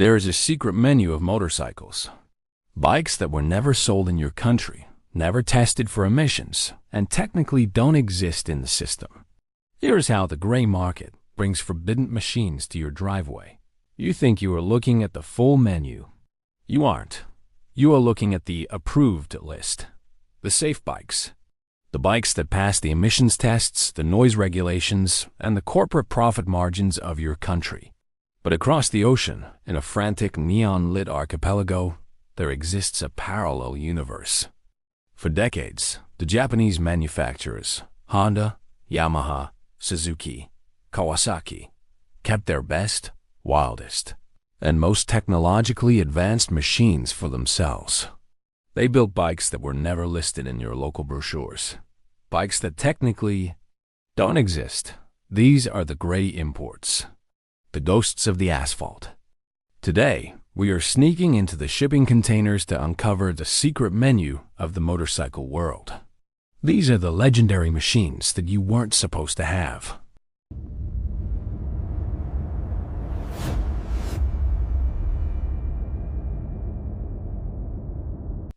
There is a secret menu of motorcycles. Bikes that were never sold in your country, never tested for emissions, and technically don't exist in the system. Here's how the gray market brings forbidden machines to your driveway. You think you are looking at the full menu. You aren't. You are looking at the approved list. The safe bikes. The bikes that pass the emissions tests, the noise regulations, and the corporate profit margins of your country. But across the ocean, in a frantic neon-lit archipelago, there exists a parallel universe. For decades, the Japanese manufacturers, Honda, Yamaha, Suzuki, Kawasaki, kept their best, wildest, and most technologically advanced machines for themselves. They built bikes that were never listed in your local brochures. Bikes that technically don't exist. These are the gray imports. The ghosts of the asphalt. Today, we are sneaking into the shipping containers to uncover the secret menu of the motorcycle world. These are the legendary machines that you weren't supposed to have.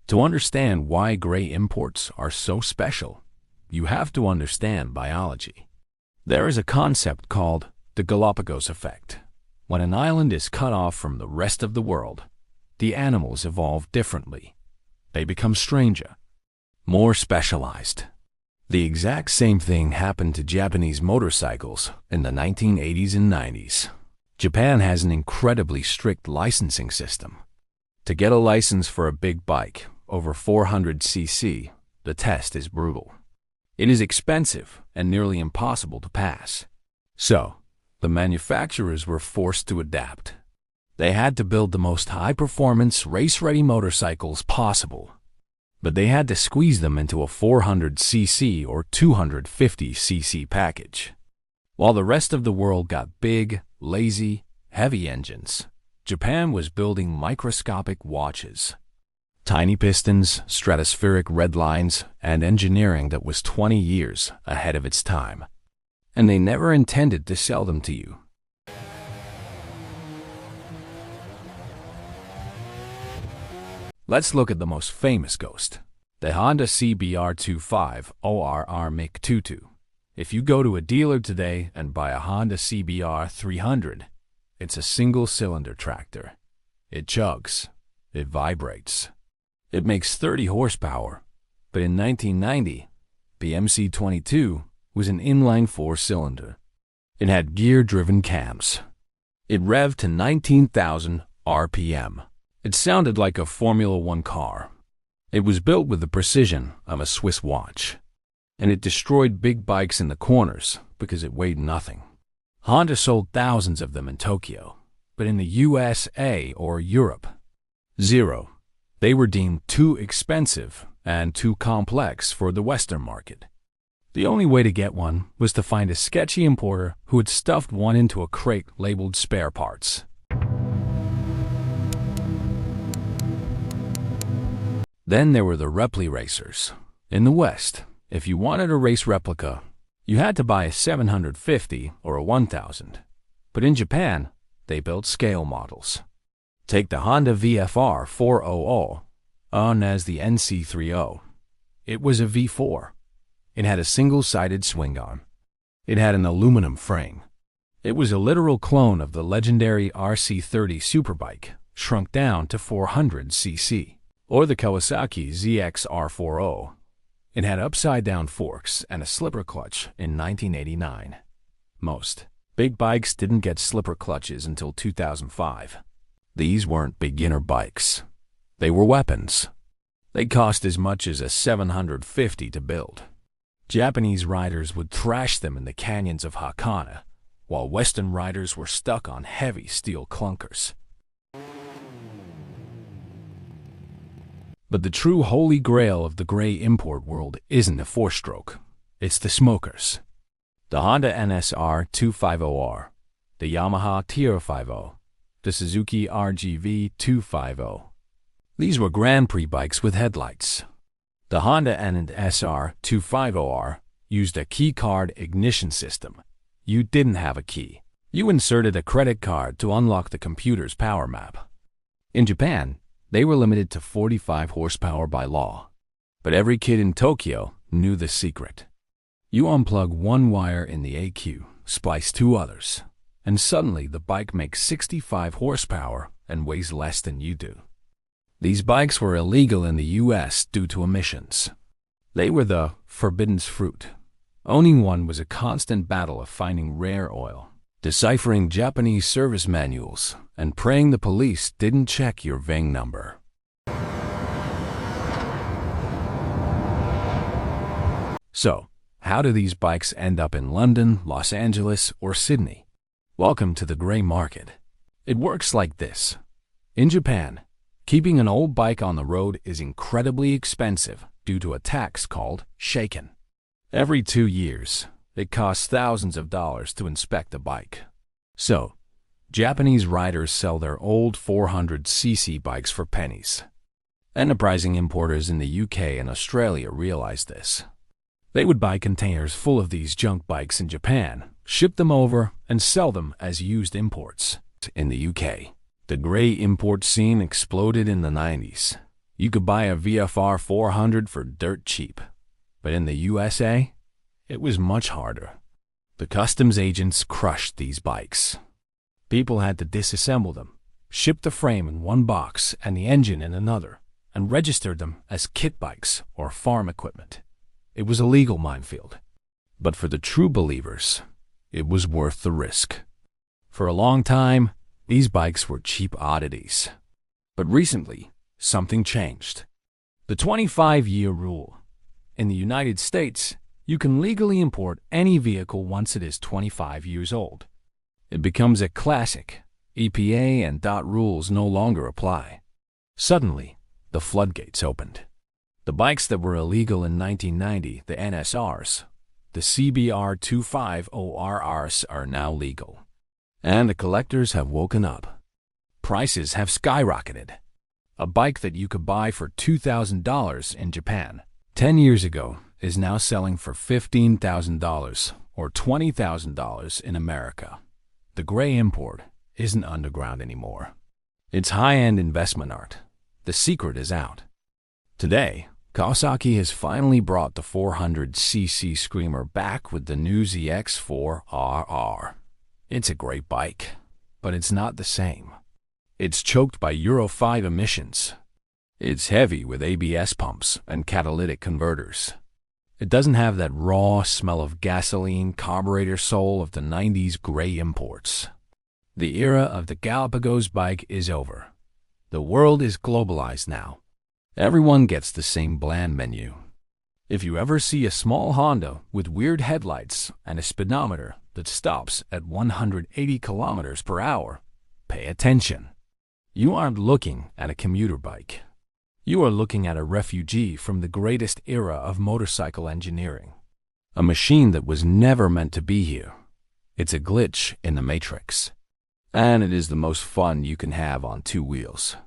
To understand why gray imports are so special, you have to understand biology. There is a concept called the Galapagos effect. When an island is cut off from the rest of the world, the animals evolve differently. They become stranger, more specialized. The exact same thing happened to Japanese motorcycles in the 1980s and 90s. Japan has an incredibly strict licensing system. To get a license for a big bike over 400 cc, the test is brutal. It is expensive and nearly impossible to pass. So, the manufacturers were forced to adapt. They had to build the most high-performance, race-ready motorcycles possible, but they had to squeeze them into a 400 cc or 250 cc package. While the rest of the world got big, lazy, heavy engines, Japan was building microscopic watches. Tiny pistons, stratospheric red lines, and engineering that was 20 years ahead of its time. And they never intended to sell them to you. Let's look at the most famous ghost, the Honda CBR 25ORR MiK-22. If you go to a dealer today and buy a Honda CBR 300, it's a single-cylinder tractor. It chugs. It vibrates. It makes 30 horsepower, but in 1990, the MC22 was an inline four-cylinder. It had gear-driven cams. It revved to 19,000 RPM. It sounded like a Formula One car. It was built with the precision of a Swiss watch, and it destroyed big bikes in the corners because it weighed nothing. Honda sold thousands of them in Tokyo, but in the USA or Europe, zero. They were deemed too expensive and too complex for the Western market. The only way to get one was to find a sketchy importer who had stuffed one into a crate labeled spare parts. Then there were the replica racers. In the West, if you wanted a race replica, you had to buy a 750 or a 1000. But in Japan, they built scale models. Take the Honda VFR 400, known as the NC30. It was a V4. It had a single-sided swing arm. It had an aluminum frame. It was a literal clone of the legendary RC30 superbike, shrunk down to 400 cc, or the Kawasaki ZX-R40. It had upside-down forks and a slipper clutch in 1989. Most big bikes didn't get slipper clutches until 2005. These weren't beginner bikes. They were weapons. They cost as much as a 750 to build. Japanese riders would thrash them in the canyons of Hakone, while Western riders were stuck on heavy steel clunkers. But the true holy grail of the gray import world isn't a four-stroke. It's the smokers. The Honda NSR 250R, the Yamaha TR50, the Suzuki RGV 250. These were Grand Prix bikes with headlights. The Honda NSR 250R used a key card ignition system. You didn't have a key. You inserted a credit card to unlock the computer's power map. In Japan, they were limited to 45 horsepower by law. But every kid in Tokyo knew the secret. You unplug one wire in the AQ, splice two others, and suddenly the bike makes 65 horsepower and weighs less than you do. These bikes were illegal in the US due to emissions. They were the forbidden fruit. Owning one was a constant battle of finding rare oil, deciphering Japanese service manuals, and praying the police didn't check your VIN number. So, how do these bikes end up in London, Los Angeles, or Sydney? Welcome to the gray market. It works like this. In Japan, keeping an old bike on the road is incredibly expensive due to a tax called shaken. Every 2 years, it costs thousands of dollars to inspect a bike. So, Japanese riders sell their old 400cc bikes for pennies. Enterprising importers in the UK and Australia realized this. They would buy containers full of these junk bikes in Japan, ship them over, and sell them as used imports. In the UK, the grey import scene exploded in the 90s. You could buy a VFR 400 for dirt cheap. But in the USA, it was much harder. The customs agents crushed these bikes. People had to disassemble them, ship the frame in one box and the engine in another, and registered them as kit bikes or farm equipment. It was a legal minefield. But for the true believers, it was worth the risk. For a long time, these bikes were cheap oddities. But recently, something changed. The 25-year rule. In the United States, you can legally import any vehicle once it is 25 years old. It becomes a classic. EPA and DOT rules no longer apply. Suddenly, the floodgates opened. The bikes that were illegal in 1990, the NSRs, the CBR 250RRs are now legal. And the collectors have woken up. Prices have skyrocketed. A bike that you could buy for $2,000 in Japan 10 years ago is now selling for $15,000 or $20,000 in America. The gray import isn't underground anymore. It's high-end investment art. The secret is out. Today, Kawasaki has finally brought the 400cc Screamer back with the new ZX4RR. It's a great bike, but it's not the same. It's choked by Euro 5 emissions. It's heavy with ABS pumps and catalytic converters. It doesn't have that raw smell of gasoline carburetor soul of the 90s gray imports. The era of the Galapagos bike is over. The world is globalized now. Everyone gets the same bland menu. If you ever see a small Honda with weird headlights and a speedometer that stops at 180 kilometers per hour, pay attention. You aren't looking at a commuter bike. You are looking at a refugee from the greatest era of motorcycle engineering. A machine that was never meant to be here. It's a glitch in the matrix. And it is the most fun you can have on two wheels.